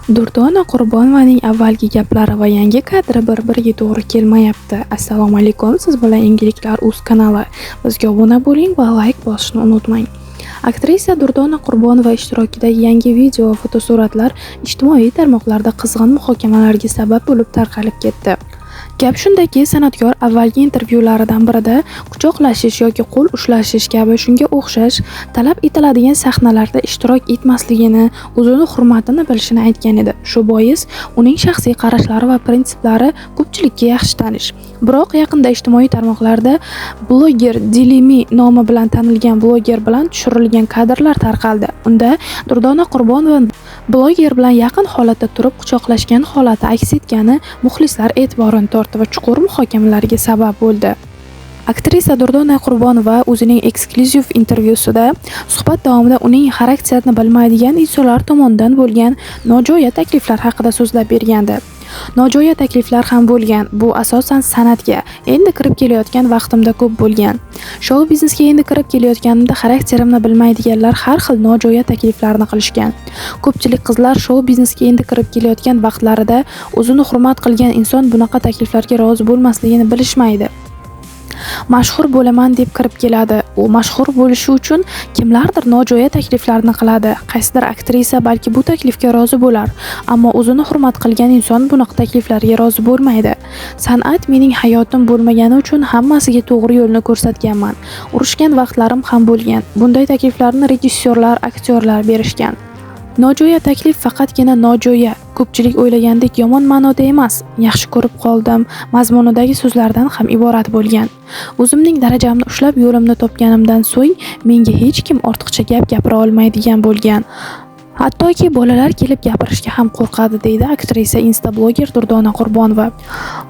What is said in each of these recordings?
Durdona Qurbonovaning avvalgi gaplari va yangi kadri bir-biriga to'g'ri kelmayapti. Assalomu alaykum, siz bilan Yangiliklar.uz kanali. Bizga obuna bo'ling va like bosishni unutmang. Aktrisa Durdona Qurbonova ishtirokidagi yangi video va fotosuratlar ijtimoiy tarmoqlarda qizg'in muhokamalarga sabab bo'lib tarqalib ketdi. Gap shundaki, san'atkor avvalgi intervyularidan birida quchoqlashish yoki qo'l ushlashish kabi shunga o'xshash talab etiladigan sahnalarda ishtirok etmasligini, o'zini hurmatini bilishini aytgan edi. Shu bois uning shaxsiy qarashlari va prinsiplari ko'pchilikka yaxshi tanish. Biroq yaqinda ijtimoiy tarmoqlarda bloger Dilimi nomi bilan tanilgan bloger bilan tushirilgan kadrlar tarqaldi. Unda Durdona Qurbonova bloger bilan yaqin holatda turib quchoqlashgan holati aks etgani muxlislar e'tiborini tortdi va chuqur muhokamalarga sabab bo'ldi. Aktrisa Durdona Qurbonova o'zining eksklyuziv intervyusida suhbat davomida uning xarakterini bilmaydigan insonlar tomonidan bo'lgan nojo'ya takliflar haqida so'zlab bergandi. Nojo'ya takliflar ham bo'lgan. Bu asosan san'atga endi kirib kelayotgan vaqtimda ko'p bo'lgan. Shou biznesga endi kirib kelayotganimda xarakterimni bilmaydiganlar har xil nojo'ya takliflarni qilishgan. Ko'pchilik qizlar shou biznesga endi kirib kelayotgan vaqtlarida o'zini hurmat qilgan inson bunaqa takliflarga rozi bo'lmasligini bilishmaydi. Mashhur bo'laman deb kirib keladi. U mashhur bo'lishi uchun kimlardir nojo'ya takliflarni qiladi. Qaysidir aktrisa balki bu taklifga rozi bo'lar, ammo o'zini hurmat qilgan inson bunaqa takliflarga rozi bo'lmaydi. San'at mening hayotim bo'lmagani uchun hammasiga to'g'ri yo'lni ko'rsatganman. Urushgan vaqtlarim ham bo'lgan. Bunday takliflarni rejissyorlar, aktyorlar berishgan. Nojo'ya taklif faqatgina nojo'ya, ko'pchilik o'ylagandek yomon ma'noda emas, yaxshi ko'rib qoldim mazmunidagi so'zlardan ham iborat bo'lgan. O'zimning darajamni ushlab yo'limni topganimdan so'ng menga hech kim ortiqcha gap gapira olmaydigan bo'lgan. Hattoki bolalar kelib gapirishga ham qo'rqadi, deydi aktrisa Instabloger Durdona Qurbonova.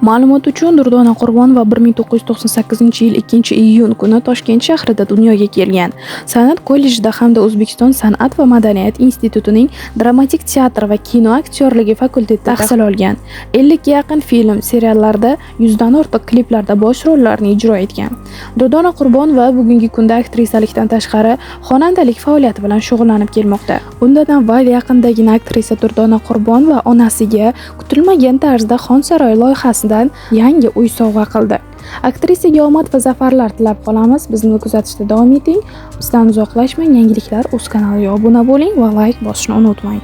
Ma'lumot uchun, Durdona Qurbonova 1998-yil 2-iyun kuni Toshkent shahrida dunyoga kelgan. San'at kollejida hamda O'zbekiston san'at va madaniyat institutining dramatik teatr va kino aktyorligi fakultetida tahsil olgan. 50 ga yaqin film, seriallarda, 100 dan ortiq kliplarda bosh rollarni ijro etgan. Durdona Qurbonova bugungi kunda aktrisalikdan tashqari xonandalik faoliyati bilan shug'ullanib kelmoqda. Undan avval yaqindagina aktrisa Durdona Qurbonova onasiga kutilmagan tarzda Xonsaroy loyihasidan yangi uy sovg'a qildi. Aktrisaga omad va zafarlar tilab qolamiz. Bizni kuzatishda davom eting. Bizdan uzoqlashmang. Yangiliklar.uz kanaliga obuna bo'ling va like bosishni unutmang.